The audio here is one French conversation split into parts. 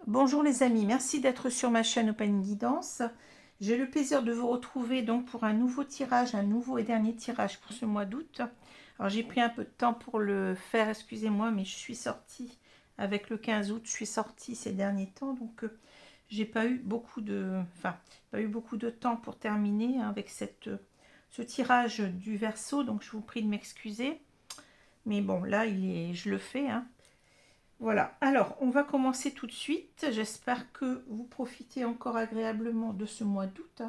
Bonjour les amis, merci d'être sur ma chaîne Open Guidance. J'ai le plaisir de vous retrouver donc pour un nouveau tirage, un nouveau et dernier tirage pour ce mois d'août. Alors j'ai pris un peu de temps pour le faire, excusez-moi, mais je suis sortie avec le 15 août, je suis sortie ces derniers temps, donc j'ai pas eu beaucoup de, pas eu beaucoup de temps pour terminer avec ce tirage du Verseau, donc je vous prie de m'excuser. Mais bon, là je le fais, hein. Voilà, alors on va commencer tout de suite. J'espère que vous profitez encore agréablement de ce mois d'août,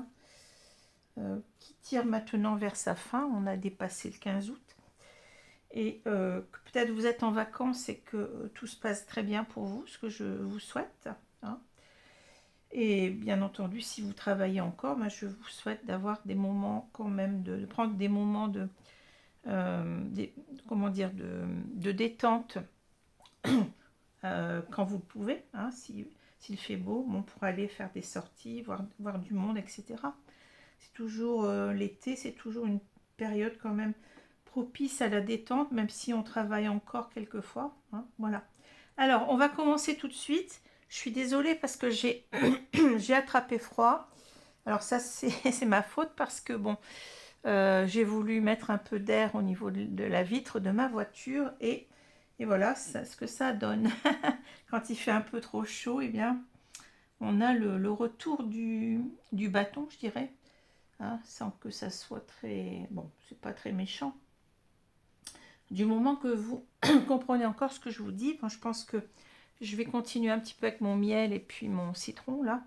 hein, qui tire maintenant vers sa fin. On a dépassé le 15 août. Et que peut-être vous êtes en vacances et que tout se passe très bien pour vous, ce que je vous souhaite, hein. Et bien entendu, si vous travaillez encore, ben, je vous souhaite d'avoir des moments quand même, de prendre des moments de, comment dire, de détente. Quand vous le pouvez, hein, s'il fait beau, bon, pour aller faire des sorties, voir du monde, etc. C'est toujours l'été, c'est toujours une période quand même propice à la détente, même si on travaille encore quelquefois, hein, voilà. Alors, on va commencer tout de suite. Je suis désolée parce que j'ai attrapé froid. Alors ça, c'est ma faute parce que, bon, j'ai voulu mettre un peu d'air au niveau de la vitre de ma voiture et voilà ce que ça donne. Quand il fait un peu trop chaud, eh bien, on a le retour du bâton, je dirais, hein, sans que ça soit très... Bon, c'est pas très méchant. Du moment que vous comprenez encore ce que je vous dis, bon, je pense que je vais continuer un petit peu avec mon miel et puis mon citron, là.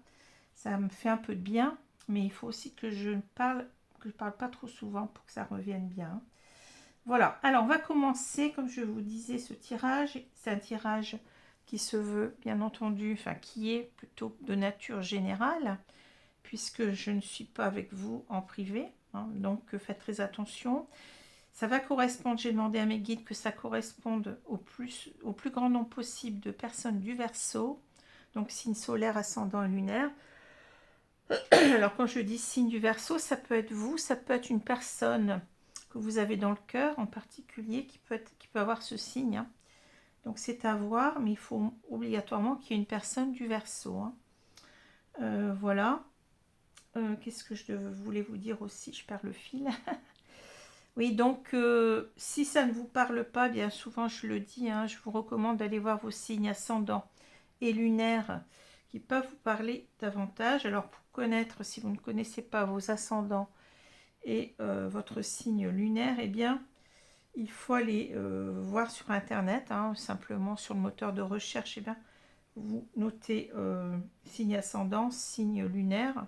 Ça me fait un peu de bien, mais il faut aussi que je parle pas trop souvent pour que ça revienne bien. Voilà, alors on va commencer, comme je vous disais, ce tirage. C'est un tirage qui se veut, bien entendu, enfin qui est plutôt de nature générale, puisque je ne suis pas avec vous en privé, hein, donc faites très attention. Ça va correspondre, j'ai demandé à mes guides que ça corresponde au plus grand nombre possible de personnes du Verseau, donc signe solaire, ascendant et lunaire. Alors quand je dis signe du Verseau, ça peut être vous, ça peut être une personne que vous avez dans le cœur en particulier qui peut avoir ce signe, hein. Donc c'est à voir, mais il faut obligatoirement qu'il y ait une personne du Verseau, hein. Voilà. Qu'est-ce que je voulais vous dire aussi? Je perds le fil. Oui, donc si ça ne vous parle pas, bien souvent je le dis, hein, je vous recommande d'aller voir vos signes ascendants et lunaires qui peuvent vous parler davantage. Alors pour connaître, si vous ne connaissez pas vos ascendants et votre signe lunaire, eh bien il faut aller voir sur internet, hein, simplement sur le moteur de recherche, eh bien, vous notez signe ascendant, signe lunaire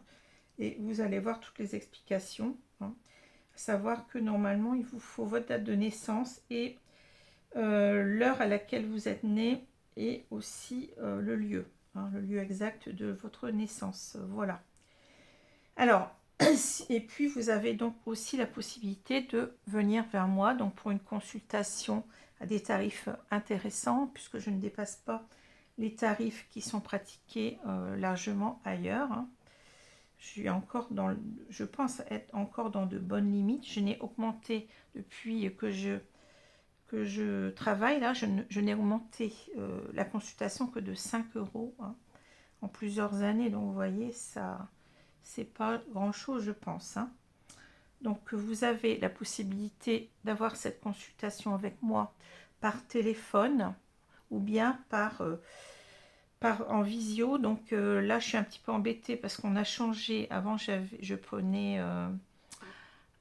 et vous allez voir toutes les explications, hein. Savoir que normalement il vous faut votre date de naissance et l'heure à laquelle vous êtes né et aussi le lieu, hein, le lieu exact de votre naissance. Voilà. Alors, et puis vous avez donc aussi la possibilité de venir vers moi donc pour une consultation à des tarifs intéressants, puisque je ne dépasse pas les tarifs qui sont pratiqués largement ailleurs, hein. Je pense être encore dans de bonnes limites. Je n'ai augmenté depuis que je travaille là, je n'ai augmenté la consultation que de 5 €, hein, en plusieurs années. Donc vous voyez, ça c'est pas grand chose, je pense, hein. Donc vous avez la possibilité d'avoir cette consultation avec moi par téléphone ou bien en visio. Donc là je suis un petit peu embêtée parce qu'on a changé. Avant je prenais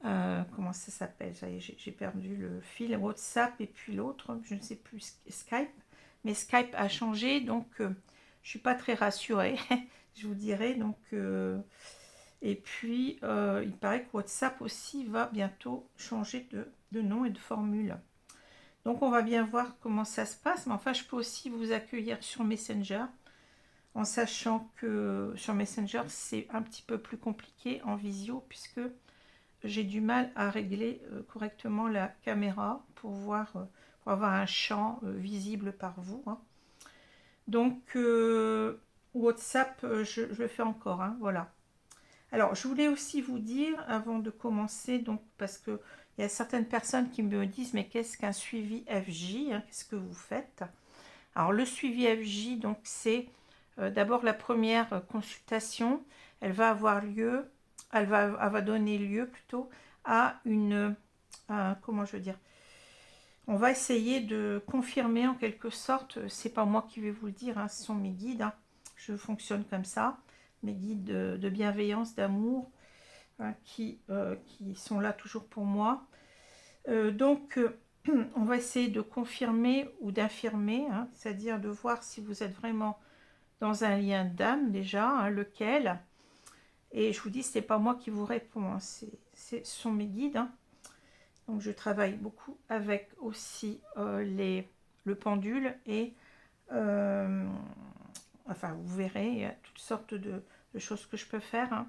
comment ça s'appelle, j'ai perdu le fil, WhatsApp et puis l'autre, je ne sais plus, Skype. Mais Skype a changé, donc je suis pas très rassurée, je vous dirais. Donc et puis il paraît que WhatsApp aussi va bientôt changer de nom et de formule. Donc on va bien voir comment ça se passe. Mais enfin, je peux aussi vous accueillir sur Messenger. en sachant que sur Messenger, c'est un petit peu plus compliqué en visio, puisque j'ai du mal à régler correctement la caméra pour voir, pour avoir un champ visible par vous, hein. Donc, WhatsApp, je le fais encore, hein, voilà. Alors, je voulais aussi vous dire, avant de commencer, donc parce que il y a certaines personnes qui me disent, mais qu'est-ce qu'un suivi FJ, hein, qu'est-ce que vous faites? Alors, le suivi FJ, donc c'est d'abord la première consultation, elle va avoir lieu, elle va donner lieu plutôt à une, comment je veux dire, on va essayer de confirmer en quelque sorte, c'est pas moi qui vais vous le dire, hein, ce sont mes guides, hein, je fonctionne comme ça, mes guides de bienveillance, d'amour, hein, qui sont là toujours pour moi. Donc, on va essayer de confirmer ou d'infirmer, hein, c'est-à-dire de voir si vous êtes vraiment dans un lien d'âme déjà, hein, lequel. Et je vous dis, c'est pas moi qui vous réponds, hein, ce sont mes guides, hein. Donc je travaille beaucoup avec aussi le pendule et enfin vous verrez, il y a toutes sortes de choses que je peux faire, hein.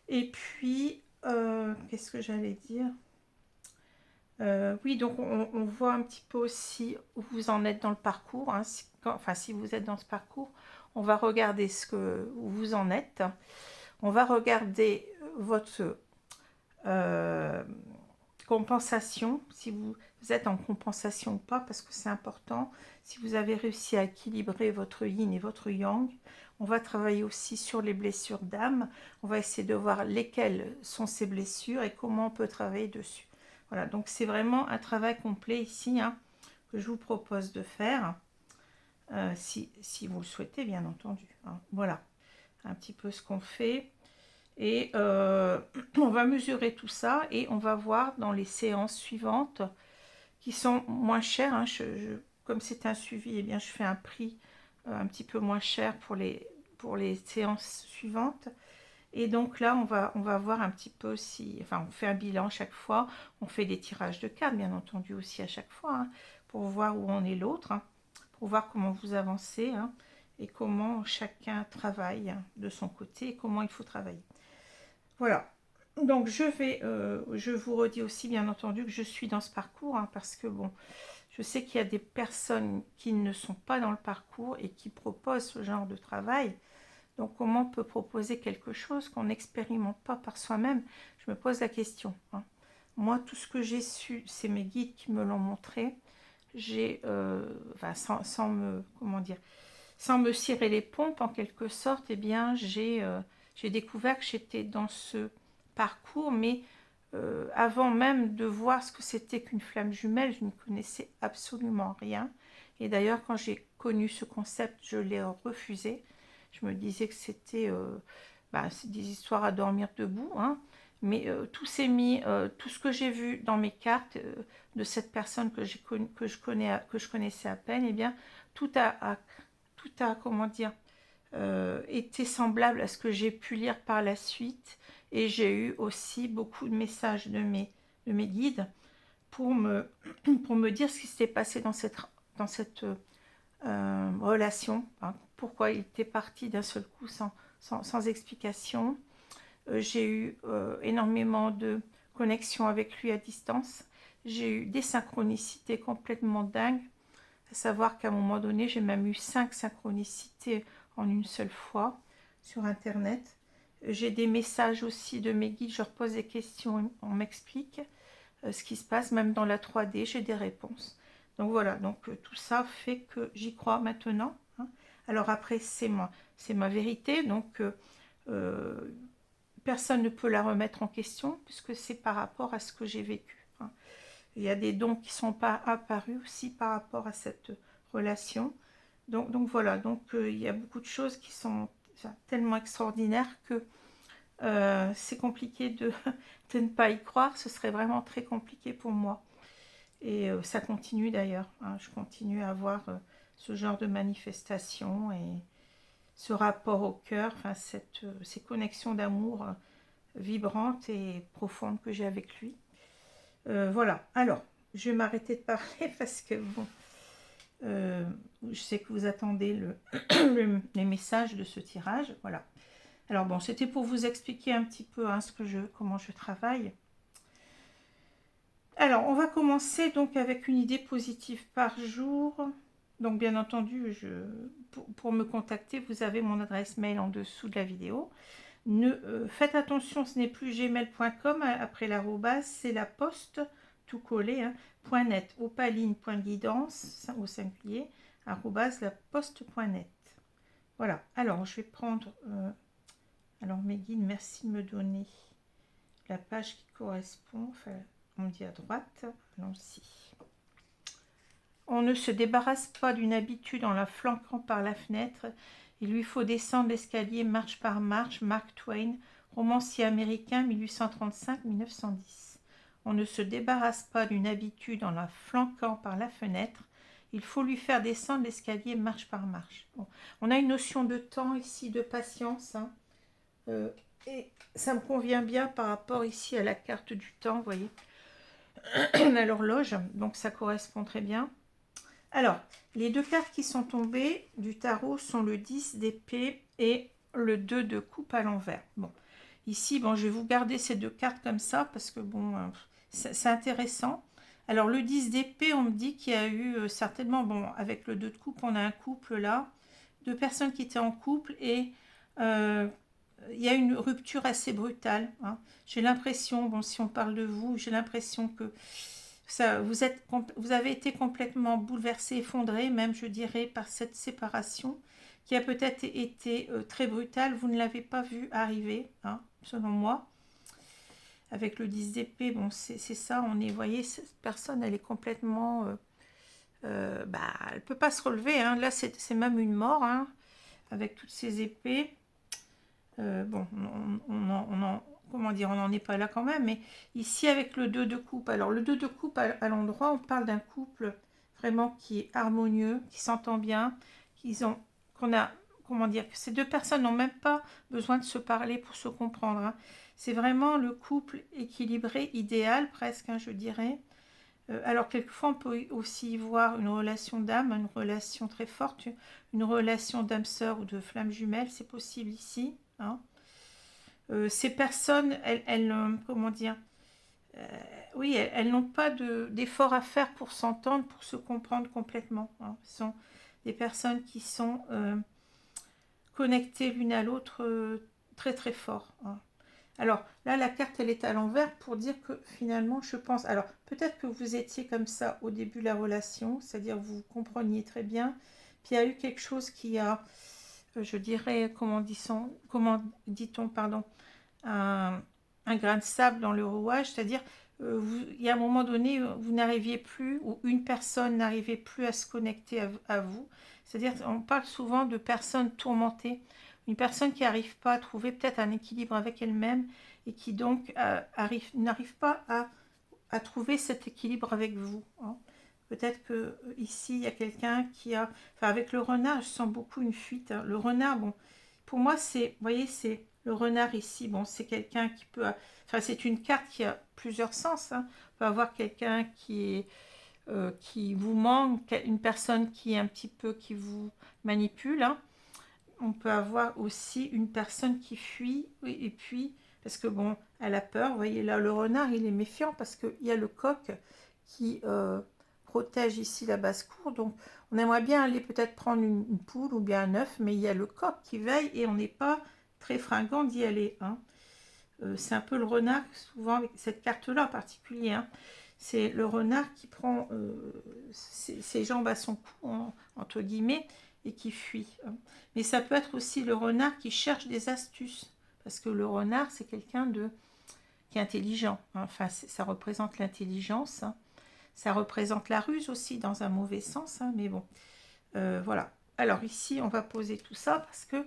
Et puis qu'est-ce que j'allais dire, oui, donc on voit un petit peu aussi où vous en êtes dans le parcours, hein, enfin si vous êtes dans ce parcours, on va regarder où vous en êtes, on va regarder votre compensation, si vous êtes en compensation ou pas, parce que c'est important, si vous avez réussi à équilibrer votre yin et votre yang. On va travailler aussi sur les blessures d'âme, on va essayer de voir lesquelles sont ces blessures et comment on peut travailler dessus. Voilà, donc c'est vraiment un travail complet ici, hein, que je vous propose de faire, si vous le souhaitez bien entendu, hein. Voilà, un petit peu ce qu'on fait. Et on va mesurer tout ça et on va voir dans les séances suivantes qui sont moins chères, hein. Comme c'est un suivi, eh bien, je fais un prix un petit peu moins cher pour les séances suivantes. Et donc là, on va voir un petit peu si... Enfin, on fait un bilan chaque fois. On fait des tirages de cartes, bien entendu, aussi à chaque fois, hein, pour voir où en est l'autre, hein, pour voir comment vous avancez, hein, et comment chacun travaille de son côté et comment il faut travailler. Voilà. Donc je vous redis aussi bien entendu que je suis dans ce parcours, hein, parce que bon, je sais qu'il y a des personnes qui ne sont pas dans le parcours et qui proposent ce genre de travail. Donc comment on peut proposer quelque chose qu'on n'expérimente pas par soi-même? Je me pose la question, hein. Moi, tout ce que j'ai su, c'est mes guides qui me l'ont montré. J'ai, enfin, sans me, comment dire, sans me cirer les pompes en quelque sorte, eh bien j'ai découvert que j'étais dans ce parcours, mais avant même de voir ce que c'était qu'une flamme jumelle, je ne connaissais absolument rien. Et d'ailleurs, quand j'ai connu ce concept, je l'ai refusé. Je me disais que c'était c'est des histoires à dormir debout, hein. Mais tout s'est mis, tout ce que j'ai vu dans mes cartes de cette personne que je connaissais à peine, eh bien tout a comment dire, été semblable à ce que j'ai pu lire par la suite. Et j'ai eu aussi beaucoup de messages de mes guides pour me, pour me dire ce qui s'était passé dans cette relation, hein, pourquoi il était parti d'un seul coup sans explication. J'ai eu énormément de connexions avec lui à distance. J'ai eu des synchronicités complètement dingues, à savoir qu'à un moment donné, j'ai même eu 5 synchronicités en une seule fois sur Internet. J'ai des messages aussi de mes guides, je leur pose des questions, on m'explique ce qui se passe, même dans la 3D, j'ai des réponses. Donc voilà, donc tout ça fait que j'y crois maintenant, hein. Alors après, c'est ma vérité, donc personne ne peut la remettre en question, puisque c'est par rapport à ce que j'ai vécu, hein. Il y a des dons qui ne sont pas apparus aussi par rapport à cette relation. Donc voilà, donc il y a beaucoup de choses qui sont tellement extraordinaires que c'est compliqué de ne pas y croire. Ce serait vraiment très compliqué pour moi. Et ça continue d'ailleurs, hein. Je continue à avoir ce genre de manifestation et ce rapport au cœur, enfin ces connexions d'amour vibrantes et profondes que j'ai avec lui. Voilà, alors je vais m'arrêter de parler parce que bon, Je sais que vous attendez les messages de ce tirage. Voilà. Alors bon, c'était pour vous expliquer un petit peu hein, comment je travaille. Alors, on va commencer donc avec une idée positive par jour. Donc, bien entendu, pour me contacter, vous avez mon adresse mail en dessous de la vidéo. Faites attention, ce n'est plus gmail.com après l'arrobase, c'est la poste tout collé, hein, .net, opaline.guidance au singulier, arrobase la poste.net. Voilà, alors je vais prendre, alors mes guides, merci de me donner la page qui correspond, enfin, on dit à droite, allons-y. On ne se débarrasse pas d'une habitude en la flanquant par la fenêtre. Il lui faut descendre l'escalier marche par marche. Mark Twain, romancier américain 1835-1910. On ne se débarrasse pas d'une habitude en la flanquant par la fenêtre. Il faut lui faire descendre l'escalier marche par marche. Bon. On a une notion de temps ici, de patience. Hein. Et ça me convient bien par rapport ici à la carte du temps, vous voyez. On a l'horloge, donc ça correspond très bien. Alors, les deux cartes qui sont tombées du tarot sont le 10 d'épée et le 2 de coupe à l'envers. Bon, ici, bon, je vais vous garder ces deux cartes comme ça parce que, bon, c'est intéressant. Alors, le 10 d'épée, on me dit qu'il y a eu certainement, bon, avec le 2 de coupe, on a un couple là, deux personnes qui étaient en couple et il y a une rupture assez brutale. Hein. J'ai l'impression, bon, si on parle de vous, j'ai l'impression que ça, vous avez été complètement bouleversé, effondré, même je dirais, par cette séparation qui a peut-être été très brutale. Vous ne l'avez pas vu arriver, hein, selon moi. Avec le 10 d'épée, bon, c'est ça, vous voyez, cette personne, elle est complètement... elle ne peut pas se relever. Hein. Là, c'est même une mort, hein, avec toutes ces épées. Bon, comment dire, on n'en est pas là quand même, mais ici avec le 2 de coupe, alors le 2 de coupe à l'endroit, on parle d'un couple vraiment qui est harmonieux, qui s'entend bien, comment dire, que ces deux personnes n'ont même pas besoin de se parler pour se comprendre. Hein. C'est vraiment le couple équilibré, idéal presque, hein, je dirais. Alors quelquefois on peut aussi voir une relation d'âme, une relation très forte, une relation d'âme-sœur ou de flamme jumelle, c'est possible ici. Hein. Ces personnes, comment dire, oui, elles n'ont pas d'effort à faire pour s'entendre, pour se comprendre complètement. Hein. Ce sont des personnes qui sont connectées l'une à l'autre très très fort. Hein. Alors là, la carte, elle est à l'envers pour dire que finalement, je pense... Alors, peut-être que vous étiez comme ça au début de la relation, c'est-à-dire vous compreniez très bien, puis il y a eu quelque chose qui a, je dirais, comment dit-on, pardon, un grain de sable dans le rouage, c'est-à-dire, il y a un moment donné, vous n'arriviez plus, ou une personne n'arrivait plus à se connecter à vous. C'est-à-dire, on parle souvent de personnes tourmentées, une personne qui n'arrive pas à trouver peut-être un équilibre avec elle-même et qui donc n'arrive pas à trouver cet équilibre avec vous. Hein. Peut-être que ici il y a quelqu'un qui a... Enfin, avec le renard, je sens beaucoup une fuite. Hein. Le renard, bon, pour moi, c'est... Vous voyez, c'est le renard ici. Bon, c'est quelqu'un qui peut... Enfin, c'est une carte qui a plusieurs sens. Hein. On peut avoir quelqu'un qui vous manque, une personne qui est un petit peu... qui vous manipule. Hein. On peut avoir aussi une personne qui fuit. Et puis, parce que bon, elle a peur. Vous voyez, là, le renard, il est méfiant parce qu'il y a le coq qui... protège ici la basse-cour, donc on aimerait bien aller peut-être prendre une poule ou bien un œuf, mais il y a le coq qui veille et on n'est pas très fringant d'y aller. Hein. C'est un peu le renard, souvent avec cette carte-là en particulier. Hein. C'est le renard qui prend ses jambes à son cou, entre guillemets, et qui fuit. Hein. Mais ça peut être aussi le renard qui cherche des astuces, parce que le renard, c'est quelqu'un qui est intelligent. Hein. Enfin, ça représente l'intelligence. Hein. Ça représente la ruse aussi dans un mauvais sens, hein, mais bon, voilà. Alors ici, on va poser tout ça parce que,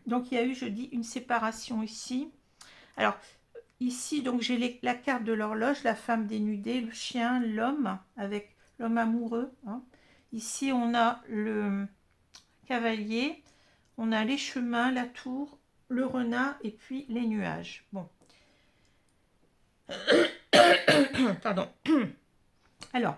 donc il y a eu, je dis, une séparation ici. Alors ici, donc j'ai la carte de l'horloge, la femme dénudée, le chien, l'homme, avec l'homme amoureux. Hein. Ici, on a le cavalier, on a les chemins, la tour, le renard et puis les nuages. Bon. Pardon. Alors,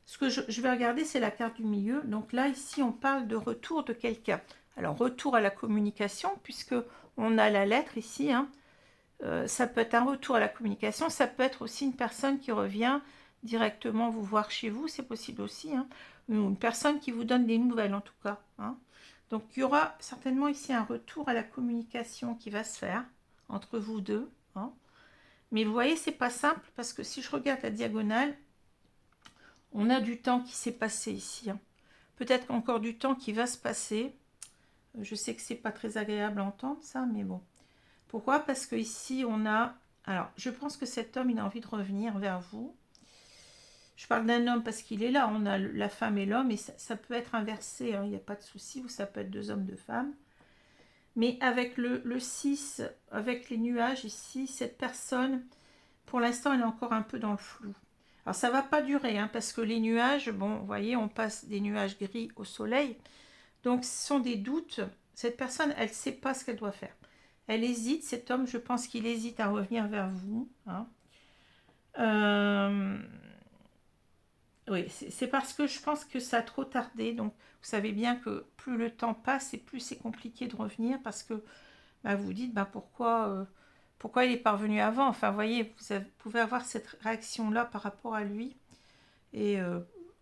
Ce que je vais regarder, c'est la carte du milieu. Donc là, ici, on parle de retour de quelqu'un. Alors, retour à la communication, puisque on a la lettre ici. Hein. Ça peut être un retour à la communication. Ça peut être aussi une personne qui revient directement vous voir chez vous. C'est possible aussi. Hein. Une personne qui vous donne des nouvelles, en tout cas. Hein. Donc, il y aura certainement ici un retour à la communication qui va se faire entre vous deux. Hein. Mais vous voyez, c'est pas simple, parce que si je regarde la diagonale, on a du temps qui s'est passé ici. Hein. Peut-être encore du temps qui va se passer. Je sais que c'est pas très agréable à entendre ça, mais bon. Pourquoi? Parce que ici on a... Alors, je pense que cet homme, il a envie de revenir vers vous. Je parle d'un homme parce qu'il est là. On a la femme et l'homme, et ça peut être inversé. Hein, il n'y a pas de souci, ou ça peut être deux hommes, deux femmes. Mais avec le 6, avec les nuages ici, cette personne, pour l'instant, elle est encore un peu dans le flou. Alors ça ne va pas durer, hein, parce que les nuages, bon, vous voyez, on passe des nuages gris au soleil. Donc ce sont des doutes. Cette personne, elle ne sait pas ce qu'elle doit faire. Elle hésite, cet homme, je pense qu'il hésite à revenir vers vous. Hein. Oui, c'est parce que je pense que ça a trop tardé. Donc vous savez bien que plus le temps passe et plus c'est compliqué de revenir, parce que bah, vous vous dites pourquoi il est parvenu avant. Enfin, vous voyez, vous pouvez avoir cette réaction-là par rapport à lui. Et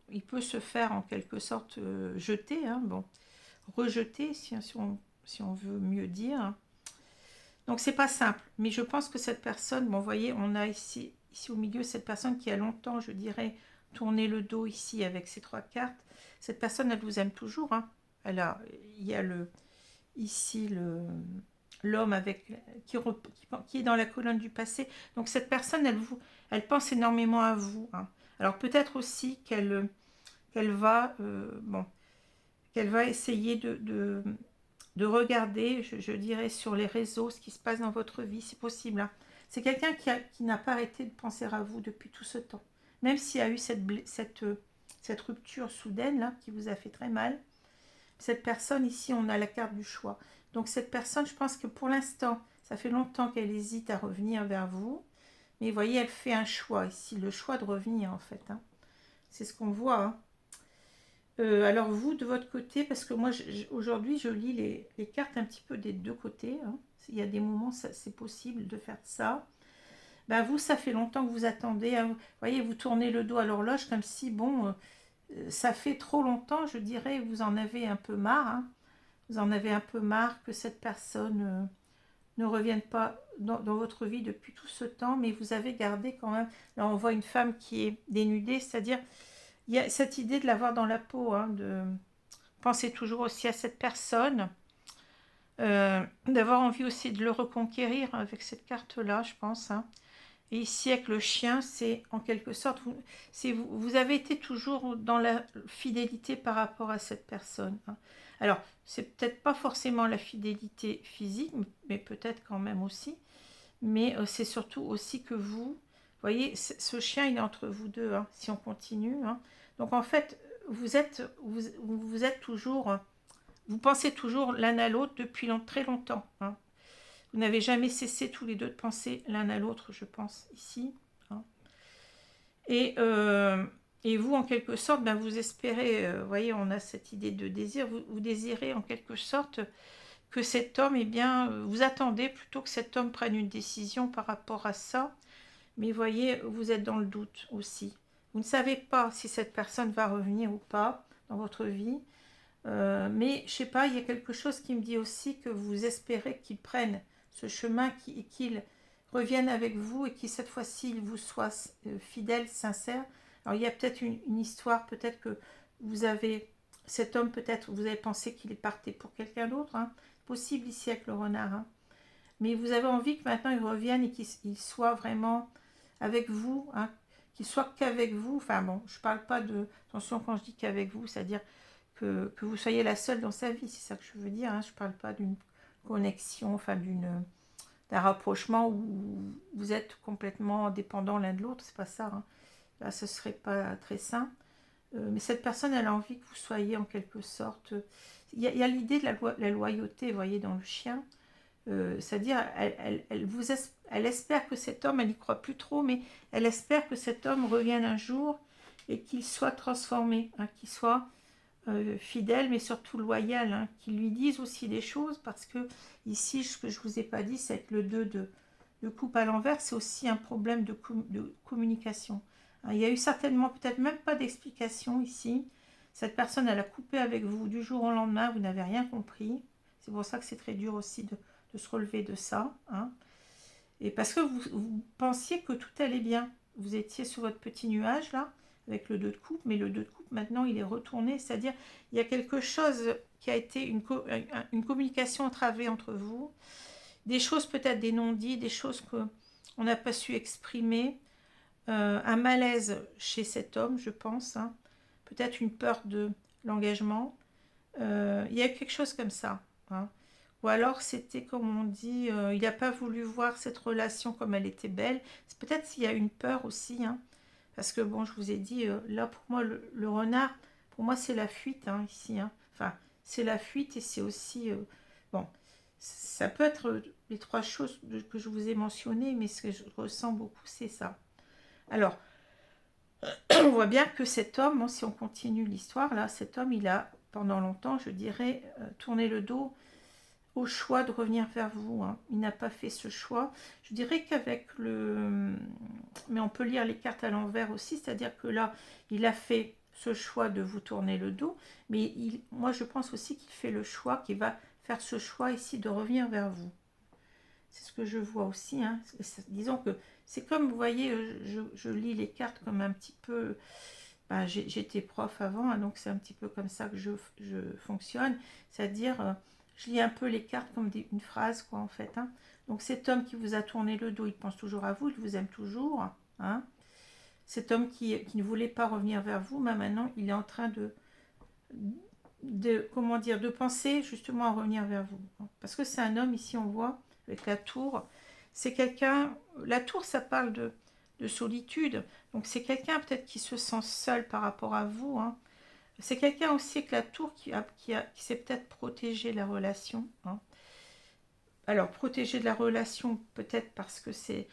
il peut se faire en quelque sorte jeter, hein, bon, rejeter si on veut mieux dire. Donc c'est pas simple, mais je pense que cette personne, bon, vous voyez, on a ici au milieu cette personne qui a longtemps, je dirais, tourné le dos ici avec ces trois cartes. Cette personne, elle vous aime toujours. Hein. Il y a ici l'homme qui est dans la colonne du passé. Donc cette personne, elle pense énormément à vous. Hein. Alors peut-être aussi qu'elle va, qu'elle va essayer de regarder, je dirais, sur les réseaux ce qui se passe dans votre vie. C'est possible. Hein. C'est quelqu'un qui n'a pas arrêté de penser à vous depuis tout ce temps. Même s'il y a eu cette rupture soudaine là, qui vous a fait très mal. Cette personne, ici, on a la carte du choix. Donc cette personne, je pense que pour l'instant, ça fait longtemps qu'elle hésite à revenir vers vous. Mais vous voyez, elle fait un choix ici, le choix de revenir en fait. Hein. C'est ce qu'on voit. Hein. Alors vous, de votre côté, parce que moi, aujourd'hui, je lis les cartes un petit peu des deux côtés. Hein. Il y a des moments, c'est possible de faire ça. Ben vous, ça fait longtemps que vous attendez. Hein. Vous voyez, vous tournez le dos à l'horloge comme si, bon, ça fait trop longtemps, je dirais, vous en avez un peu marre. Hein. Vous en avez un peu marre que cette personne ne revienne pas dans votre vie depuis tout ce temps, mais vous avez gardé quand même. Là, on voit une femme qui est dénudée, c'est-à-dire, il y a cette idée de l'avoir dans la peau, hein, de penser toujours aussi à cette personne, d'avoir envie aussi de le reconquérir avec cette carte-là, je pense. Hein. Et ici, avec le chien, c'est en quelque sorte, vous avez été toujours dans la fidélité par rapport à cette personne. Hein. Alors, c'est peut-être pas forcément la fidélité physique, mais peut-être quand même aussi. Mais c'est surtout aussi que vous voyez, ce chien, il est entre vous deux, hein, si on continue. Hein. Donc, en fait, vous êtes toujours, vous pensez toujours l'un à l'autre depuis très longtemps. Hein. Vous n'avez jamais cessé tous les deux de penser l'un à l'autre, je pense, ici. Hein. Et vous, en quelque sorte, ben, vous espérez, vous voyez, on a cette idée de désir, vous désirez en quelque sorte que cet homme, eh bien, vous attendez plutôt que cet homme prenne une décision par rapport à ça. Mais vous voyez, vous êtes dans le doute aussi. Vous ne savez pas si cette personne va revenir ou pas dans votre vie. Mais je sais pas, il y a quelque chose qui me dit aussi que vous espérez qu'il prenne ce chemin, qu'il revienne avec vous et qu'il cette fois-ci il vous soit fidèle, sincère. Alors il y a peut-être une histoire, peut-être que vous avez cet homme, peut-être vous avez pensé qu'il est parti pour quelqu'un d'autre. Hein. Possible ici avec le renard. Hein. Mais vous avez envie que maintenant il revienne et qu'il soit vraiment avec vous, hein, qu'il soit qu'avec vous. Enfin bon, je parle pas de... Attention quand je dis qu'avec vous, c'est-à-dire que vous soyez la seule dans sa vie, c'est ça que je veux dire. Hein. Je parle pas d'une connexion, enfin d'un rapprochement où vous êtes complètement dépendants l'un de l'autre, c'est pas ça. Hein. Là, ce serait pas très sain. Mais cette personne, elle a envie que vous soyez en quelque sorte... Il y a l'idée de la loyauté, vous voyez, dans le chien. C'est-à-dire, elle espère que cet homme, elle n'y croit plus trop, mais elle espère que cet homme revienne un jour et qu'il soit transformé, hein, qu'il soit fidèle, mais surtout loyal, hein, qu'il lui dise aussi des choses, parce que ici, ce que je vous ai pas dit, c'est que le 2 de coupe à l'envers, c'est aussi un problème de communication. Hein, il y a eu certainement peut-être même pas d'explication ici. Cette personne, elle a coupé avec vous du jour au lendemain, vous n'avez rien compris. C'est pour ça que c'est très dur aussi de se relever de ça. Hein. Et parce que vous pensiez que tout allait bien. Vous étiez sur votre petit nuage là, avec le 2 de coupe, mais le 2 de coupe maintenant il est retourné, c'est-à-dire il y a quelque chose qui a été une communication entravée entre vous, des choses peut-être des non-dits, des choses qu'on n'a pas su exprimer, un malaise chez cet homme, je pense, hein. Peut-être une peur de l'engagement, il y a quelque chose comme ça, hein. Ou alors c'était comme on dit, il n'a pas voulu voir cette relation comme elle était belle. C'est peut-être s'il y a une peur aussi, hein. Parce que bon, je vous ai dit, là pour moi, le renard, pour moi c'est la fuite, hein, ici, hein. Enfin, c'est la fuite et c'est aussi, bon, ça peut être les trois choses que je vous ai mentionnées, mais ce que je ressens beaucoup, c'est ça. Alors, on voit bien que cet homme, bon, si on continue l'histoire, là, cet homme, il a, pendant longtemps, je dirais, tourné le dos au choix de revenir vers vous, hein. Il n'a pas fait ce choix. Je dirais qu'avec le... Mais on peut lire les cartes à l'envers aussi, c'est-à-dire que là, il a fait ce choix de vous tourner le dos, mais moi, je pense aussi qu'il fait le choix, qu'il va faire ce choix ici de revenir vers vous. C'est ce que je vois aussi, hein. Disons que c'est comme, vous voyez, je lis les cartes comme un petit peu... Ben, j'étais prof avant, hein, donc c'est un petit peu comme ça que je fonctionne. C'est-à-dire, je lis un peu les cartes comme une phrase, quoi, en fait. Hein. Donc cet homme qui vous a tourné le dos, il pense toujours à vous, il vous aime toujours. Hein. Cet homme qui ne voulait pas revenir vers vous, mais maintenant, il est en train comment dire, de penser justement à revenir vers vous. Hein. Parce que c'est un homme, ici on voit, avec la tour. C'est quelqu'un, la tour ça parle de solitude, donc c'est quelqu'un peut-être qui se sent seul par rapport à vous. Hein. C'est quelqu'un aussi avec la tour qui sait peut-être protéger la relation. Hein. Alors protéger de la relation peut-être parce que c'est...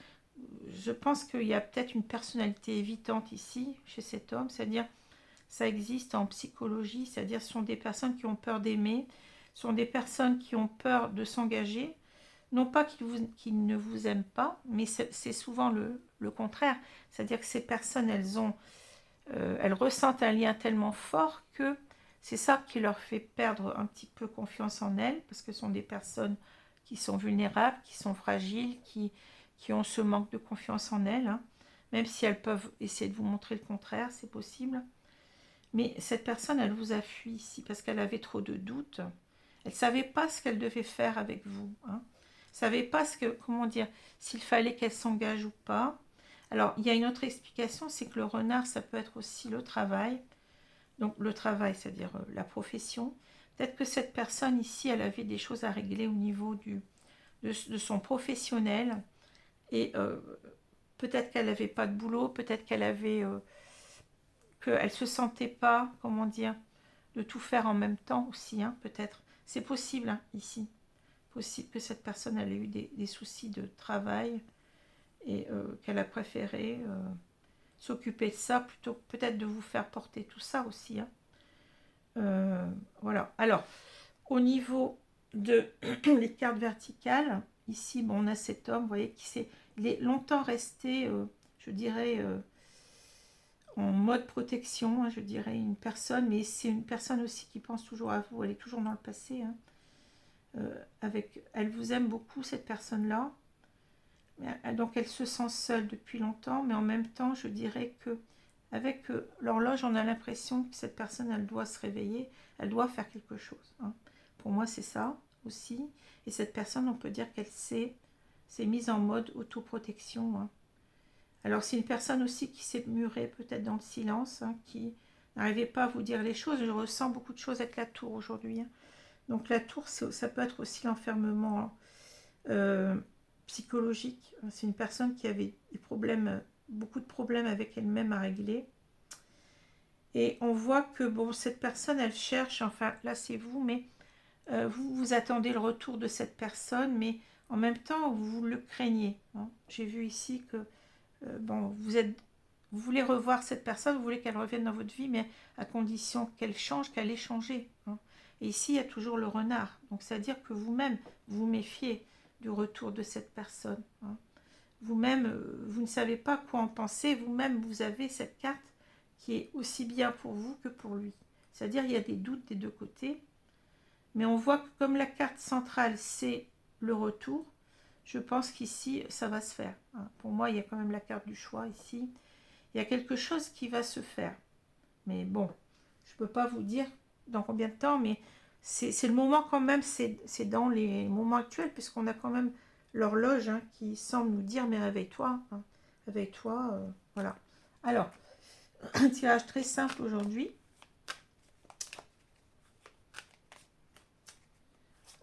Je pense qu'il y a peut-être une personnalité évitante ici, chez cet homme, c'est-à-dire ça existe en psychologie, c'est-à-dire ce sont des personnes qui ont peur d'aimer, ce sont des personnes qui ont peur de s'engager, non pas qu'ils ne vous aiment pas, mais c'est souvent le contraire, c'est-à-dire que ces personnes, elles ressentent un lien tellement fort que c'est ça qui leur fait perdre un petit peu confiance en elles, parce que ce sont des personnes qui sont vulnérables, qui sont fragiles, qui ont ce manque de confiance en elles, hein. Même si elles peuvent essayer de vous montrer le contraire, c'est possible. Mais cette personne, elle vous a fui ici parce qu'elle avait trop de doutes. Elle ne savait pas ce qu'elle devait faire avec vous. Hein. Elle ne savait pas comment dire, s'il fallait qu'elle s'engage ou pas. Alors, il y a une autre explication, c'est que le renard, ça peut être aussi le travail. Donc, le travail, c'est-à-dire la profession. Peut-être que cette personne ici, elle avait des choses à régler au niveau de son professionnel. Et peut-être qu'elle n'avait pas de boulot, peut-être qu'elle avait... qu'elle ne se sentait pas, comment dire, de tout faire en même temps aussi, hein, peut-être. C'est possible, hein, ici. Possible que cette personne elle ait eu des soucis de travail et qu'elle a préféré s'occuper de ça plutôt que peut-être de vous faire porter tout ça aussi. Hein. Voilà. Alors, au niveau de les cartes verticales, ici, bon, on a cet homme, vous voyez, il est longtemps resté, je dirais, en mode protection, hein, je dirais, une personne, mais c'est une personne aussi qui pense toujours à vous, elle est toujours dans le passé. Hein. Elle vous aime beaucoup, cette personne-là. Donc elle se sent seule depuis longtemps, mais en même temps, je dirais que avec l'horloge, on a l'impression que cette personne, elle doit se réveiller, elle doit faire quelque chose. Hein. Pour moi, c'est ça aussi. Et cette personne, on peut dire qu'elle s'est mise en mode autoprotection. Hein. Alors c'est une personne aussi qui s'est murée peut-être dans le silence, hein, qui n'arrivait pas à vous dire les choses. Je ressens beaucoup de choses avec la tour aujourd'hui. Hein. Donc la tour, ça peut être aussi l'enfermement psychologique. C'est une personne qui avait des problèmes, beaucoup de problèmes avec elle-même à régler. Et on voit que bon, cette personne, elle cherche, enfin là c'est vous, mais vous attendez le retour de cette personne, mais en même temps, vous le craignez. Hein. J'ai vu ici que bon, vous êtes Vous voulez revoir cette personne, vous voulez qu'elle revienne dans votre vie, mais à condition qu'elle change, qu'elle ait changé. Hein. Et ici, il y a toujours le renard. Donc, c'est-à-dire que vous-même, vous méfiez du retour de cette personne. Hein. Vous-même, vous ne savez pas quoi en penser. Vous-même, vous avez cette carte qui est aussi bien pour vous que pour lui. C'est-à-dire, il y a des doutes des deux côtés. Mais on voit que comme la carte centrale, c'est le retour, je pense qu'ici, ça va se faire. Hein. Pour moi, il y a quand même la carte du choix ici. Il y a quelque chose qui va se faire. Mais bon, je ne peux pas vous dire dans combien de temps, mais c'est le moment quand même, c'est dans les moments actuels, puisqu'on a quand même l'horloge hein, qui semble nous dire, mais réveille-toi, hein, réveille-toi, voilà. Alors, un tirage très simple aujourd'hui.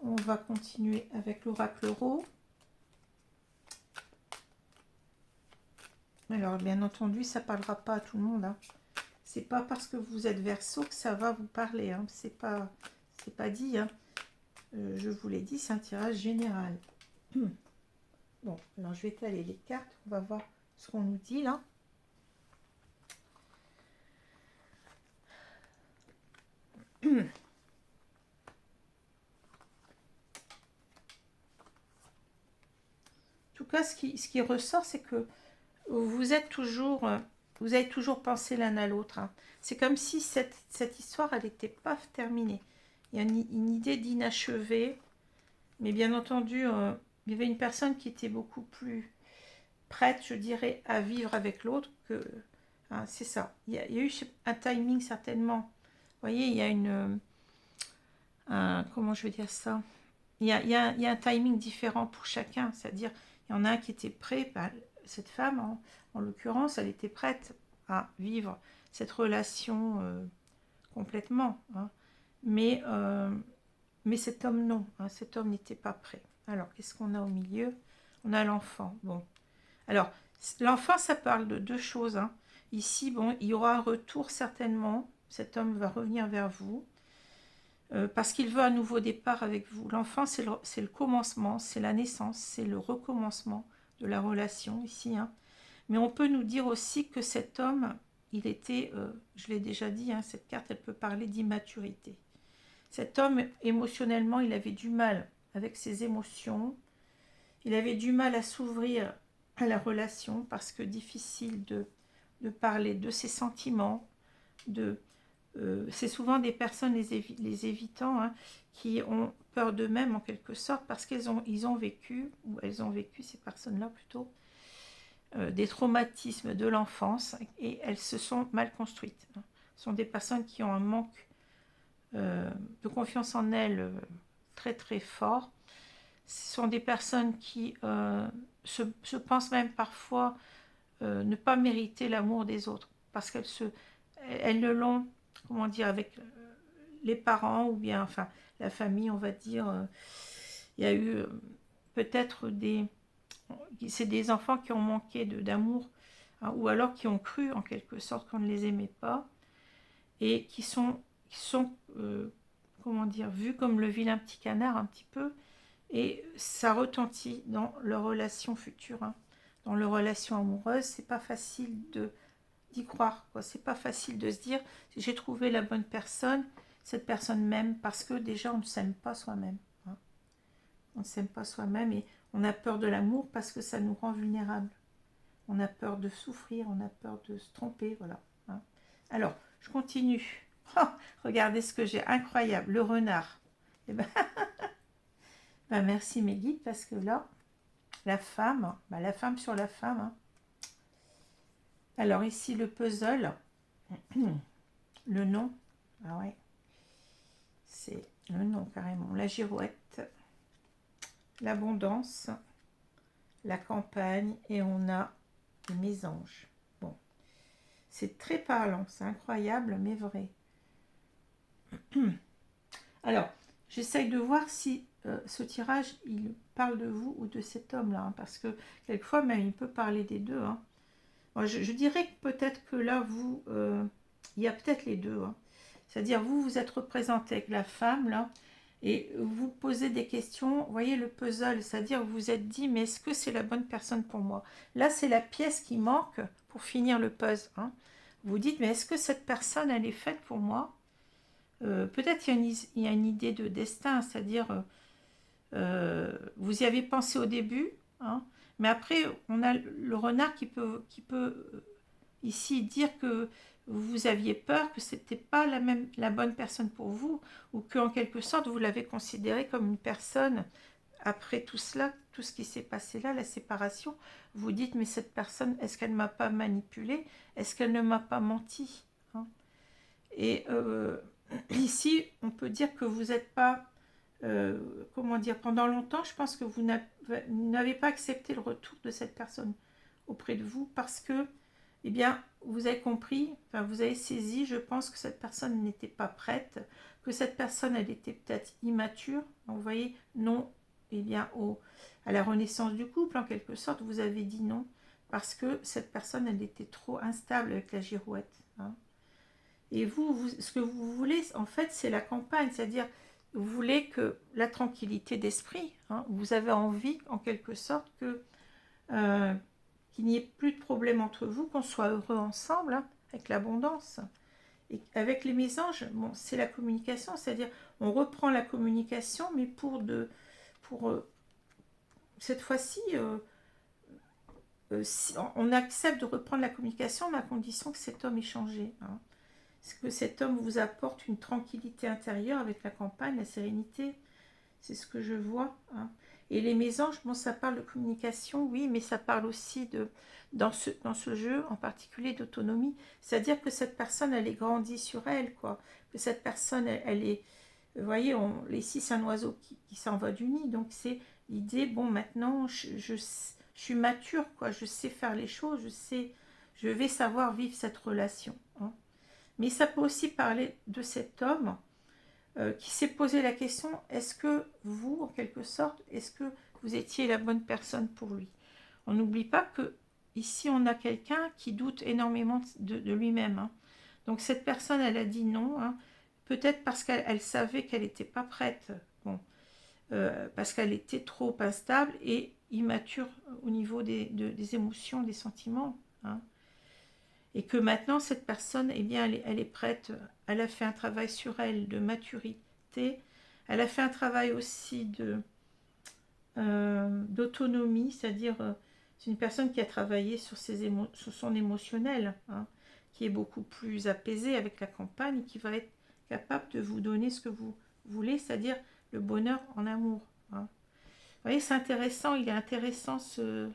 On va continuer avec l'oracle Euro. Alors, bien entendu, ça ne parlera pas à tout le monde. Hein. C'est pas parce que vous êtes Verseau que ça va vous parler. Hein. C'est pas dit. Hein. Je vous l'ai dit, c'est un tirage général. Bon, alors je vais étaler les cartes. On va voir ce qu'on nous dit là. En tout cas, ce qui ressort, c'est que vous êtes toujours, vous avez toujours pensé l'un à l'autre. Hein. C'est comme si cette histoire, elle n'était pas terminée. Il y a une idée d'inachevé, mais bien entendu, il y avait une personne qui était beaucoup plus prête, je dirais, à vivre avec l'autre que... Hein, c'est ça. Il y a eu un timing certainement. Vous voyez, il y a comment je vais dire ça, il y a un timing différent pour chacun. C'est-à-dire, il y en a un qui était prêt, cette femme, en l'occurrence, elle était prête à vivre cette relation complètement. Hein. Mais cet homme, non. Hein, cet homme n'était pas prêt. Alors, qu'est-ce qu'on a au milieu? On a l'enfant. Bon. Alors, l'enfant, ça parle de deux choses. Hein. Ici, bon, il y aura un retour certainement. Cet homme va revenir vers vous. Parce qu'il veut un nouveau départ avec vous. L'enfant, c'est le commencement, c'est la naissance, c'est le recommencement de la relation ici. Hein. Mais on peut nous dire aussi que cet homme, il était, je l'ai déjà dit, hein, cette carte, elle peut parler d'immaturité. Cet homme, émotionnellement, il avait du mal avec ses émotions. Il avait du mal à s'ouvrir à la relation parce que difficile de parler de ses sentiments, c'est souvent des personnes, les évitants, hein, qui ont peur d'eux-mêmes en quelque sorte parce qu'ils ont vécu, ou elles ont vécu, ces personnes-là plutôt, des traumatismes de l'enfance et elles se sont mal construites. Hein. Ce sont des personnes qui ont un manque de confiance en elles très très fort. Ce sont des personnes qui se pensent même parfois ne pas mériter l'amour des autres parce elles ne l'ont, comment dire, avec les parents ou bien enfin la famille, on va dire. Il y a eu peut-être c'est des enfants qui ont manqué d'amour hein, ou alors qui ont cru en quelque sorte qu'on ne les aimait pas et qui sont comment dire, vus comme le vilain petit canard un petit peu et ça retentit dans leur relation future. Hein. Dans leur relation amoureuse, c'est pas facile d'y croire. C'est pas facile de se dire j'ai trouvé la bonne personne, cette personne m'aime, parce que déjà on ne s'aime pas soi-même. Hein. On ne s'aime pas soi-même et on a peur de l'amour parce que ça nous rend vulnérables. On a peur de souffrir, on a peur de se tromper, voilà. Hein. Alors, je continue. Oh, regardez ce que j'ai, incroyable, le renard. Eh ben, merci mes guides parce que là, la femme sur la femme. Hein. Alors ici le puzzle, le nom, ah ouais, c'est le nom carrément, la girouette, l'abondance, la campagne et on a les mésanges. Bon, c'est très parlant, c'est incroyable mais vrai. Alors, j'essaye de voir si ce tirage, il parle de vous ou de cet homme-là, hein, parce que quelquefois même il peut parler des deux. Hein. Moi, je dirais que peut-être que là, vous, il y a peut-être les deux. Hein. C'est-à-dire, vous êtes représenté avec la femme, là, Et vous posez des questions, vous voyez le puzzle, c'est-à-dire vous vous êtes dit, mais est-ce que c'est la bonne personne pour moi? Là, c'est la pièce qui manque pour finir le puzzle. Hein. Vous dites, mais est-ce que cette personne, elle est faite pour moi? Peut-être il y a une idée de destin, c'est-à-dire, vous y avez pensé au début, hein, mais après, on a le renard qui peut ici dire que vous aviez peur, que c'était pas la bonne personne pour vous, ou qu'en quelque sorte vous l'avez considéré comme une personne. Après tout cela, tout ce qui s'est passé là, la séparation, vous dites, mais cette personne, est-ce qu'elle ne m'a pas manipulé? Est-ce qu'elle ne m'a pas menti? Hein. Et ici, on peut dire que vous n'êtes pas, comment dire, pendant longtemps, je pense que vous n'avez pas accepté le retour de cette personne auprès de vous parce que, eh bien, vous avez compris, enfin, vous avez saisi, je pense que cette personne n'était pas prête, que cette personne, elle était peut-être immature. Donc, vous voyez, non, eh bien, à la renaissance du couple, en quelque sorte, vous avez dit non, parce que cette personne, elle était trop instable avec la girouette. Hein. Et ce que vous voulez, en fait, c'est la campagne, c'est-à-dire, vous voulez que la tranquillité d'esprit, hein, vous avez envie, en quelque sorte, euh, qu'il n'y ait plus de problème entre vous, qu'on soit heureux ensemble, hein, avec l'abondance. Et avec les mésanges, bon, c'est la communication, c'est-à-dire, on reprend la communication, mais pour cette fois-ci, on accepte de reprendre la communication, mais à condition que cet homme ait changé. Hein. Est-ce que cet homme vous apporte une tranquillité intérieure avec la campagne, la sérénité? C'est ce que je vois. Hein. Et les mésanges, bon, ça parle de communication, oui, mais ça parle aussi dans ce jeu en particulier d'autonomie. C'est-à-dire que cette personne, elle est grandie sur elle, quoi. Que cette personne, elle est... Vous voyez, ici, c'est un oiseau qui s'en va du nid. Donc, c'est l'idée, bon, maintenant, je suis mature, quoi. Je sais faire les choses, je vais savoir vivre cette relation. Hein. Mais ça peut aussi parler de cet homme qui s'est posé la question, est-ce que vous, en quelque sorte, est-ce que vous étiez la bonne personne pour lui? On n'oublie pas que ici, on a quelqu'un qui doute énormément de lui-même. Hein. Donc cette personne, elle a dit non, hein, peut-être parce qu'elle savait qu'elle n'était pas prête, bon, parce qu'elle était trop instable et immature au niveau des émotions, des sentiments. Hein. Et que maintenant, cette personne, eh bien, elle est prête, elle a fait un travail sur elle de maturité, elle a fait un travail aussi d'autonomie, c'est-à-dire c'est une personne qui a travaillé sur son émotionnel, hein, qui est beaucoup plus apaisée avec la campagne, qui va être capable de vous donner ce que vous voulez, c'est-à-dire le bonheur en amour. Hein. Vous voyez, c'est intéressant, il est intéressant ce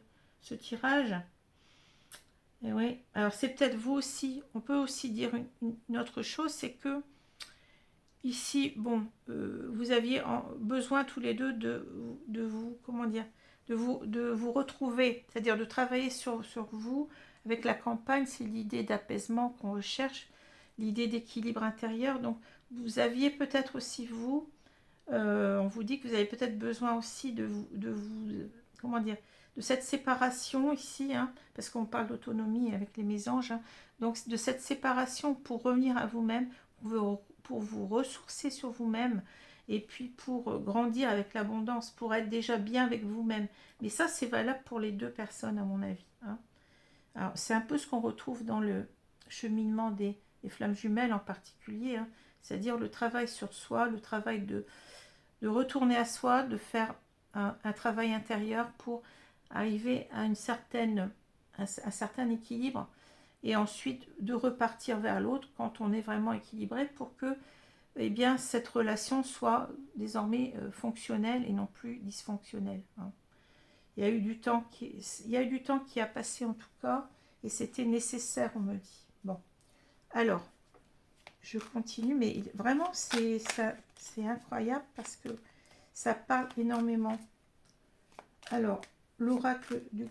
tirage. Et oui, alors c'est peut-être vous aussi, on peut aussi dire une autre chose, c'est que ici, bon, vous aviez besoin tous les deux de vous, comment dire, de vous retrouver, c'est-à-dire de travailler sur vous. Avec la campagne, c'est l'idée d'apaisement qu'on recherche, l'idée d'équilibre intérieur. Donc, vous aviez peut-être aussi vous, on vous dit que vous avez peut-être besoin aussi comment dire, de cette séparation ici, hein, parce qu'on parle d'autonomie avec les mésanges, hein, donc de cette séparation pour revenir à vous-même, pour vous ressourcer sur vous-même, et puis pour grandir avec l'abondance, pour être déjà bien avec vous-même. Mais ça, c'est valable pour les deux personnes, à mon avis. Hein. Alors, c'est un peu ce qu'on retrouve dans le cheminement des flammes jumelles en particulier, hein, c'est-à-dire le travail sur soi, le travail de retourner à soi, de faire un travail intérieur pour arriver à un certain équilibre et ensuite de repartir vers l'autre quand on est vraiment équilibré pour que eh bien, cette relation soit désormais fonctionnelle et non plus dysfonctionnelle. Hein. Il y a eu du temps qui a passé en tout cas et c'était nécessaire, on me dit. Bon, alors, je continue, mais vraiment c'est incroyable parce que ça parle énormément. Alors, l'oracle le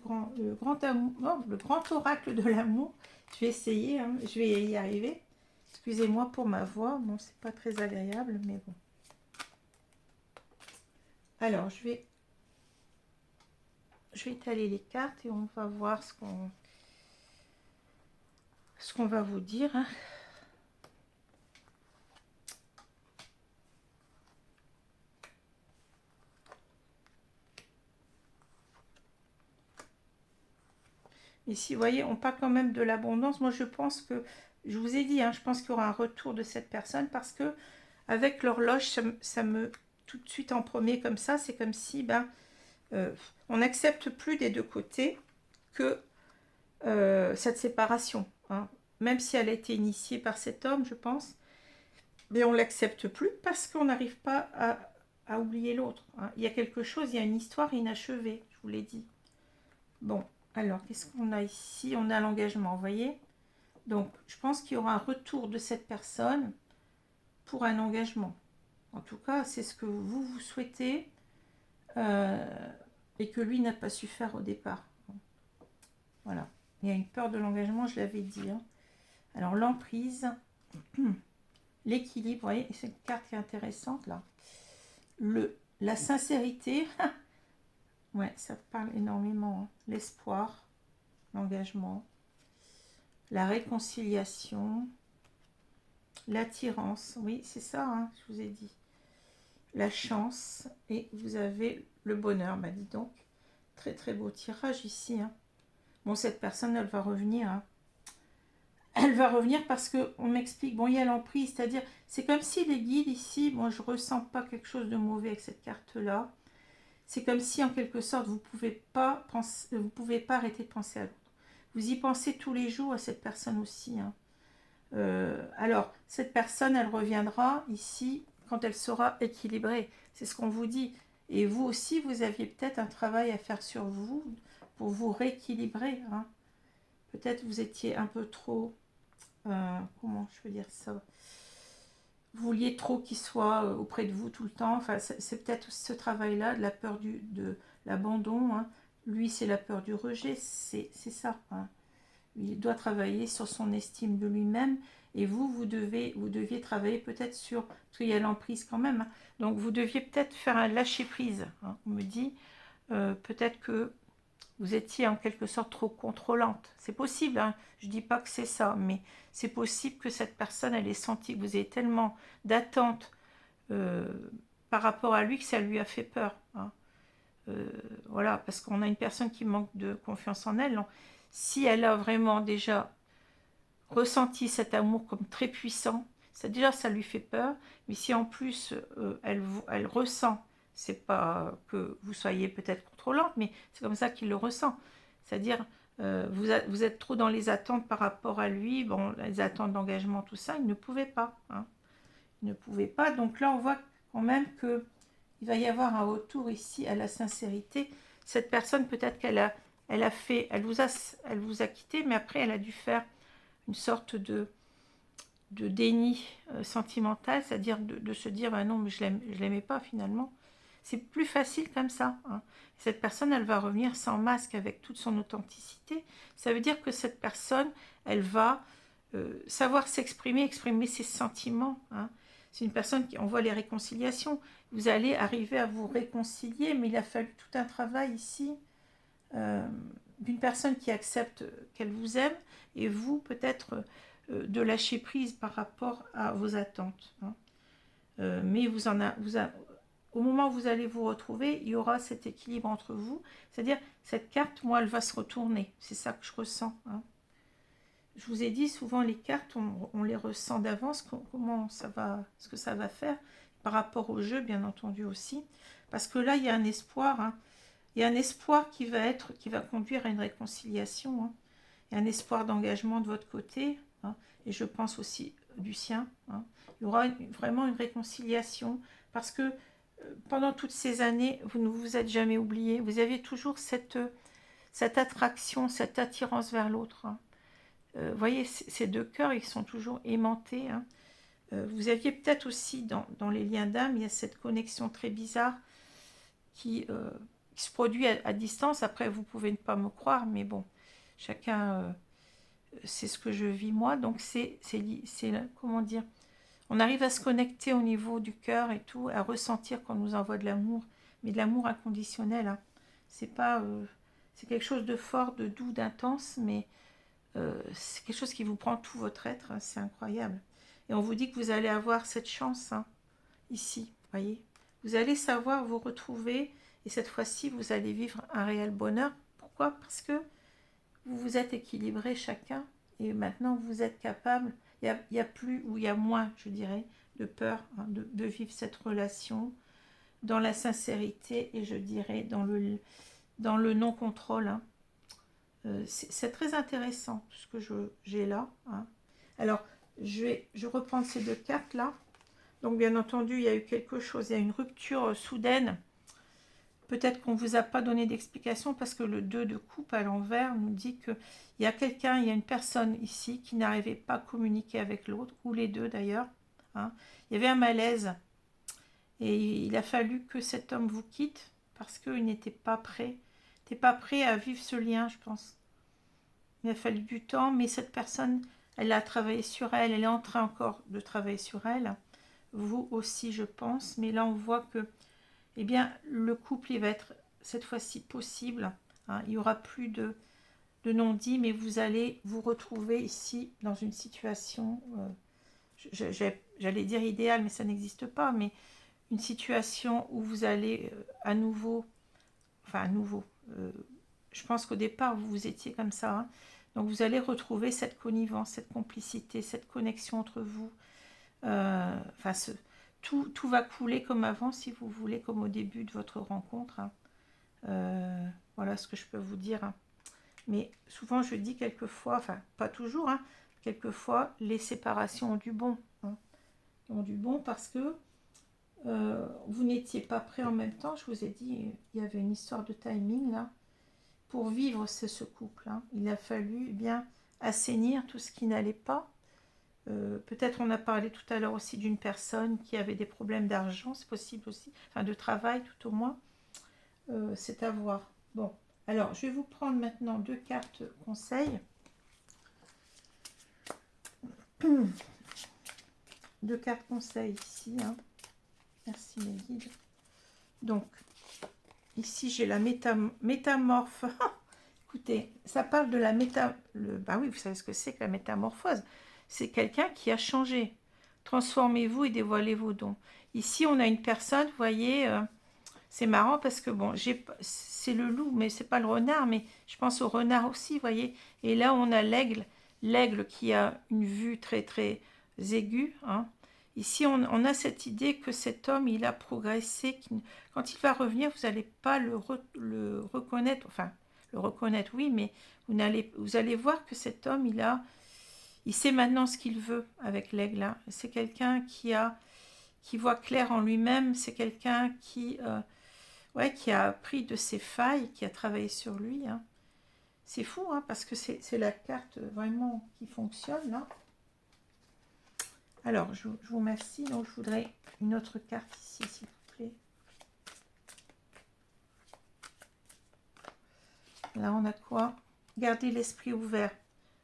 grand amour, non, le grand oracle de l'amour. Je vais essayer, hein, je vais y arriver. Excusez-moi pour ma voix, bon, c'est pas très agréable, mais bon. Alors, je vais étaler les cartes et on va voir ce qu'on va vous dire. Hein. Ici, vous voyez, on parle quand même de l'abondance. Moi, je pense que, je vous ai dit, hein, je pense qu'il y aura un retour de cette personne parce que avec l'horloge, ça me tout de suite en premier comme ça, c'est comme si ben, on n'accepte plus des deux côtés que cette séparation. Hein. Même si elle a été initiée par cet homme, je pense, mais on ne l'accepte plus parce qu'on n'arrive pas à oublier l'autre. Hein. Il y a quelque chose, il y a une histoire inachevée, je vous l'ai dit. Bon, alors, qu'est-ce qu'on a ici? On a l'engagement, vous voyez? Donc, je pense qu'il y aura un retour de cette personne pour un engagement. En tout cas, c'est ce que vous souhaitez et que lui n'a pas su faire au départ. Voilà. Il y a une peur de l'engagement, je l'avais dit. Hein. Alors, l'emprise, l'équilibre, vous voyez, c'est une carte qui est intéressante là. La sincérité, ouais, ça parle énormément. Hein. L'espoir, l'engagement, la réconciliation, l'attirance, oui, c'est ça, hein, je vous ai dit. La chance, et vous avez le bonheur, bah dis donc. Très très beau tirage ici. Hein. Bon, cette personne, elle va revenir. Hein. Elle va revenir parce qu'on m'explique, bon, il y a l'emprise, c'est-à-dire, c'est comme si les guides ici, moi je ressens pas quelque chose de mauvais avec cette carte-là. C'est comme si, en quelque sorte, vous pouvez pas arrêter de penser à l'autre. Vous y pensez tous les jours à cette personne aussi. Hein. Alors, cette personne, elle reviendra ici quand elle sera équilibrée. C'est ce qu'on vous dit. Et vous aussi, vous aviez peut-être un travail à faire sur vous pour vous rééquilibrer. Hein. Peut-être vous étiez un peu trop... comment je peux dire ça? Vous vouliez trop qu'il soit auprès de vous tout le temps. Enfin, c'est peut-être ce travail-là, de la peur de l'abandon. Hein. Lui, c'est la peur du rejet. C'est ça. Hein. Il doit travailler sur son estime de lui-même. Et vous deviez travailler peut-être sur... Parce qu'il y a l'emprise quand même. Hein. Donc, vous deviez peut-être faire un lâcher-prise. Hein. On me dit, peut-être que vous étiez en quelque sorte trop contrôlante. C'est possible, hein. Je ne dis pas que c'est ça, mais c'est possible que cette personne, elle ait senti que vous avez tellement d'attentes par rapport à lui que ça lui a fait peur. Hein. Voilà, parce qu'on a une personne qui manque de confiance en elle. Donc, si elle a vraiment déjà ressenti cet amour comme très puissant, ça lui fait peur, mais si en plus elle ressent, c'est pas que vous soyez peut-être contrôlante, mais c'est comme ça qu'il le ressent, c'est-à-dire vous êtes trop dans les attentes par rapport à lui, bon, les attentes d'engagement, tout ça, il ne pouvait pas, hein. Il ne pouvait pas, donc là on voit quand même que il va y avoir un retour ici à la sincérité. Cette personne, peut-être elle vous a quitté, mais après elle a dû faire une sorte de déni sentimental, c'est-à-dire de se dire bah non, mais je l'aimais pas finalement. C'est plus facile comme ça. Hein. Cette personne, elle va revenir sans masque avec toute son authenticité. Ça veut dire que cette personne, elle va savoir s'exprimer, exprimer ses sentiments. Hein. C'est une personne qui envoie les réconciliations. Vous allez arriver à vous réconcilier, mais il a fallu tout un travail ici d'une personne qui accepte qu'elle vous aime et vous peut-être de lâcher prise par rapport à vos attentes. Hein. Mais au moment où vous allez vous retrouver, il y aura cet équilibre entre vous. C'est-à-dire, cette carte, moi, elle va se retourner. C'est ça que je ressens. Hein. Je vous ai dit, souvent, les cartes, on les ressent d'avance, comment ça va, ce que ça va faire, par rapport au jeu, bien entendu, aussi. Parce que là, il y a un espoir. Hein. Il y a un espoir qui va conduire à une réconciliation. Hein. Il y a un espoir d'engagement de votre côté. Hein, et je pense aussi du sien. Hein. Il y aura vraiment une réconciliation parce que pendant toutes ces années, vous ne vous êtes jamais oublié. Vous aviez toujours cette attraction, cette attirance vers l'autre. Hein. Vous voyez, ces deux cœurs, ils sont toujours aimantés. Hein. Vous aviez peut-être aussi dans les liens d'âme, il y a cette connexion très bizarre qui se produit à distance. Après, vous pouvez ne pas me croire, mais bon, chacun, c'est ce que je vis moi. Donc, c'est comment dire, on arrive à se connecter au niveau du cœur et tout, à ressentir qu'on nous envoie de l'amour, mais de l'amour inconditionnel. Hein. C'est pas, c'est quelque chose de fort, de doux, d'intense, mais c'est quelque chose qui vous prend tout votre être. Hein. C'est incroyable. Et on vous dit que vous allez avoir cette chance hein, ici, voyez. Vous allez savoir vous retrouver et cette fois-ci, vous allez vivre un réel bonheur. Pourquoi? Parce que vous vous êtes équilibré chacun, et maintenant vous êtes capable, il y a plus, ou il y a moins, je dirais, de peur, hein, de vivre cette relation dans la sincérité, et je dirais dans le non-contrôle, hein. C'est très intéressant tout ce que j'ai là, hein. Alors, je vais reprendre ces deux cartes là. Donc, bien entendu, il y a eu quelque chose, il y a une rupture soudaine. Peut-être qu'on ne vous a pas donné d'explication parce que le 2 de coupe à l'envers nous dit qu'il y a quelqu'un, il y a une personne ici qui n'arrivait pas à communiquer avec l'autre, ou les deux d'ailleurs, hein. Il y avait un malaise et il a fallu que cet homme vous quitte parce qu'il n'était pas prêt. Il n'était pas prêt à vivre ce lien, je pense. Il a fallu du temps, mais cette personne, elle a travaillé sur elle, elle est en train encore de travailler sur elle. Vous aussi, je pense, mais là on voit que eh bien, le couple, il va être cette fois-ci possible, hein. Il n'y aura plus de non-dit, mais vous allez vous retrouver ici dans une situation, j'allais dire idéale, mais ça n'existe pas, mais une situation où vous allez à nouveau, je pense qu'au départ, vous étiez comme ça, hein. Donc vous allez retrouver cette connivence, cette complicité, cette connexion entre vous. Tout va couler comme avant, si vous voulez, comme au début de votre rencontre, hein. Voilà ce que je peux vous dire, hein. Mais souvent, je dis quelquefois, enfin, pas toujours, hein, quelquefois, les séparations ont du bon, hein. Ont du bon parce que vous n'étiez pas prêt en même temps. Je vous ai dit, il y avait une histoire de timing, là. Pour vivre ce couple, hein, il a fallu bien assainir tout ce qui n'allait pas. Peut-être on a parlé tout à l'heure aussi d'une personne qui avait des problèmes d'argent, c'est possible aussi, enfin de travail tout au moins. C'est à voir. Bon, alors je vais vous prendre maintenant deux cartes conseils. Deux cartes conseils ici, hein. Merci mes guides. Donc, ici j'ai la métamorphe. Écoutez, ça parle de la bah oui, vous savez ce que c'est que la métamorphose. C'est quelqu'un qui a changé. Transformez-vous et dévoilez vos dons. Ici, on a une personne, vous voyez, c'est marrant parce que, bon, c'est le loup, mais c'est pas le renard, mais je pense au renard aussi, vous voyez. Et là, on a l'aigle qui a une vue très, très aiguë, hein. Ici, on a cette idée que cet homme, il a progressé. Quand il va revenir, vous n'allez pas le reconnaître, enfin, le reconnaître, oui, mais vous allez voir que cet homme, il sait maintenant ce qu'il veut avec l'aigle, hein. C'est quelqu'un qui voit clair en lui-même, c'est quelqu'un qui a appris de ses failles, qui a travaillé sur lui, hein. C'est fou, hein, parce que c'est la carte vraiment qui fonctionne, là. Alors, je vous remercie. Donc, je voudrais une autre carte ici, s'il vous plaît. Là, on a quoi? Gardez l'esprit ouvert.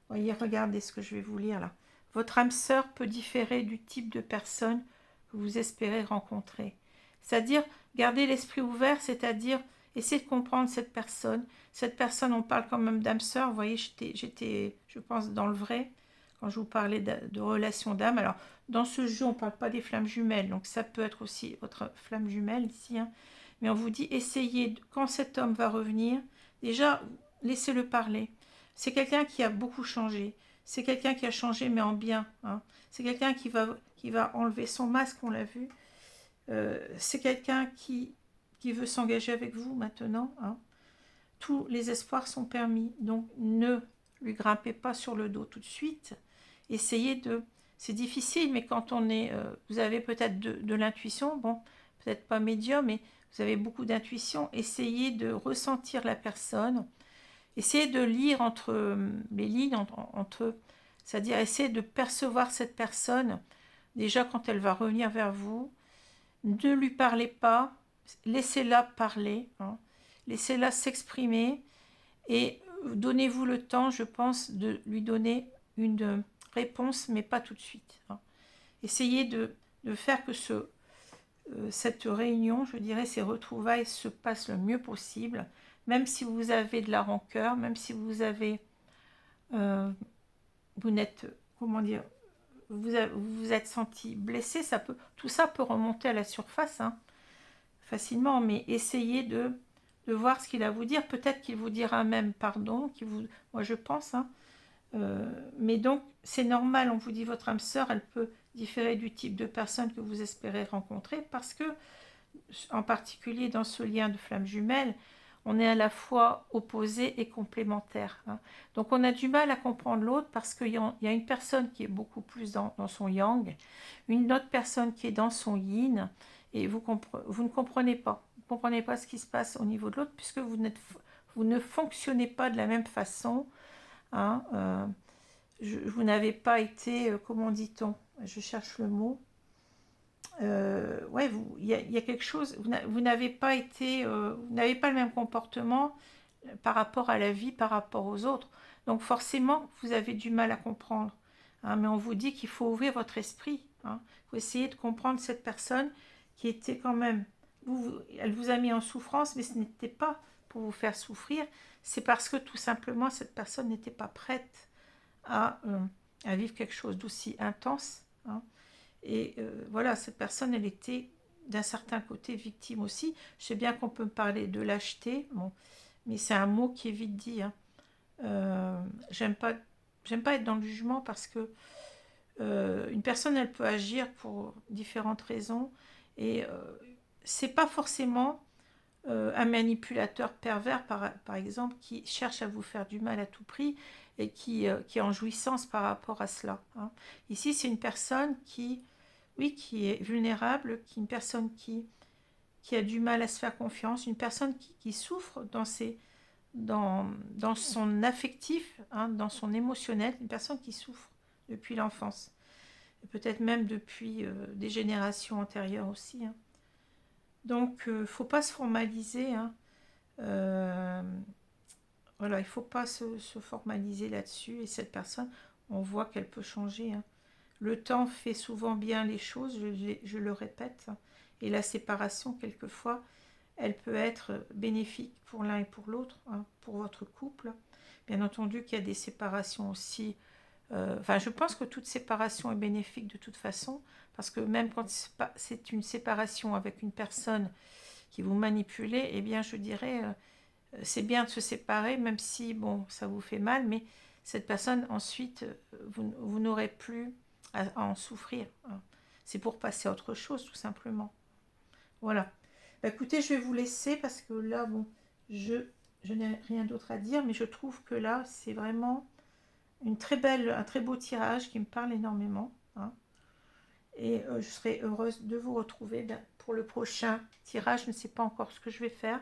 Voyez, regardez ce que je vais vous lire là. Votre âme sœur peut différer du type de personne que vous espérez rencontrer. C'est-à-dire, garder l'esprit ouvert, c'est-à-dire essayer de comprendre cette personne. Cette personne, on parle quand même d'âme sœur. Vous voyez, j'étais, je pense, dans le vrai quand je vous parlais de relation d'âme. Alors, dans ce jeu, on ne parle pas des flammes jumelles. Donc, ça peut être aussi votre flamme jumelle ici, hein. Mais on vous dit, essayez, quand cet homme va revenir, déjà, laissez-le parler. C'est quelqu'un qui a beaucoup changé. C'est quelqu'un qui a changé, mais en bien, hein. C'est quelqu'un qui va enlever son masque, on l'a vu. C'est quelqu'un qui veut s'engager avec vous maintenant, hein. Tous les espoirs sont permis. Donc, ne lui grimpez pas sur le dos tout de suite. Essayez de... C'est difficile, mais quand on est... vous avez peut-être de l'intuition, bon, peut-être pas médium, mais vous avez beaucoup d'intuition. Essayez de ressentir la personne. Essayez de lire entre les lignes, c'est-à-dire essayez de percevoir cette personne, déjà quand elle va revenir vers vous. Ne lui parlez pas, laissez-la parler, hein. Laissez-la s'exprimer et donnez-vous le temps, je pense, de lui donner une réponse, mais pas tout de suite, hein. Essayez de faire que cette réunion, je dirais, ces retrouvailles se passent le mieux possible, même si vous avez de la rancœur, même si vous avez, vous n'êtes, comment dire, vous êtes senti blessé, tout ça peut remonter à la surface, hein, facilement, mais essayez de de voir ce qu'il a à vous dire. Peut-être qu'il vous dira même pardon, moi je pense, hein. Mais donc, c'est normal, on vous dit votre âme sœur, elle peut différer du type de personne que vous espérez rencontrer, parce que, en particulier dans ce lien de flamme jumelle, on est à la fois opposé et complémentaire, hein. Donc on a du mal à comprendre l'autre parce qu'il y a une personne qui est beaucoup plus dans son yang, une autre personne qui est dans son yin, et vous ne comprenez pas. Vous ne comprenez pas ce qui se passe au niveau de l'autre puisque vous ne fonctionnez pas de la même façon, hein. Vous n'avez pas été, comment dit-on, je cherche le mot, ouais, il y a quelque chose, vous n'avez pas été, vous n'avez pas le même comportement par rapport à la vie, par rapport aux autres. Donc forcément, vous avez du mal à comprendre, hein, mais on vous dit qu'il faut ouvrir votre esprit, hein. Il faut essayer de comprendre cette personne qui était quand même, elle vous a mis en souffrance, mais ce n'était pas pour vous faire souffrir, c'est parce que tout simplement, cette personne n'était pas prête à vivre quelque chose d'aussi intense, hein. Et voilà, cette personne, elle était d'un certain côté victime aussi. Je sais bien qu'on peut parler de lâcheté, bon, mais c'est un mot qui est vite dit, hein. J'aime pas être dans le jugement parce que une personne, elle peut agir pour différentes raisons, et c'est pas forcément un manipulateur pervers, par exemple, qui cherche à vous faire du mal à tout prix et qui est en jouissance par rapport à cela, hein. Ici, c'est une personne qui, oui, qui est vulnérable, une personne qui a du mal à se faire confiance, une personne qui souffre dans son affectif, hein, dans son émotionnel, une personne qui souffre depuis l'enfance, peut-être même depuis des générations antérieures aussi, hein. Donc, il ne faut pas se formaliser, hein. Voilà, il ne faut pas se formaliser là-dessus. Et cette personne, on voit qu'elle peut changer, hein. Le temps fait souvent bien les choses, je le répète, hein. Et la séparation, quelquefois, elle peut être bénéfique pour l'un et pour l'autre, hein, pour votre couple. Bien entendu qu'il y a des séparations aussi. Enfin, je pense que toute séparation est bénéfique de toute façon, parce que même quand c'est une séparation avec une personne qui vous manipulez, eh bien, je dirais, c'est bien de se séparer, même si, bon, ça vous fait mal, mais cette personne, ensuite, vous n'aurez plus à en souffrir, hein. C'est pour passer à autre chose, tout simplement. Voilà. Bah, écoutez, je vais vous laisser parce que là, bon, je n'ai rien d'autre à dire, mais je trouve que là, c'est vraiment un très beau tirage qui me parle énormément, hein. Et je serai heureuse de vous retrouver pour le prochain tirage. Je ne sais pas encore ce que je vais faire.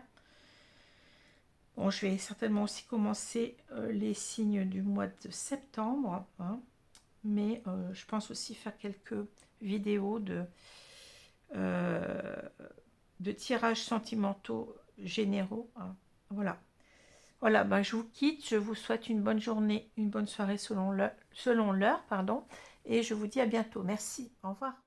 Bon, je vais certainement aussi commencer les signes du mois de septembre, hein, mais je pense aussi faire quelques vidéos de tirages sentimentaux généraux, hein. Voilà. Voilà, ben, je vous quitte, je vous souhaite une bonne journée, une bonne soirée selon l'heure, pardon, et je vous dis à bientôt. Merci, au revoir.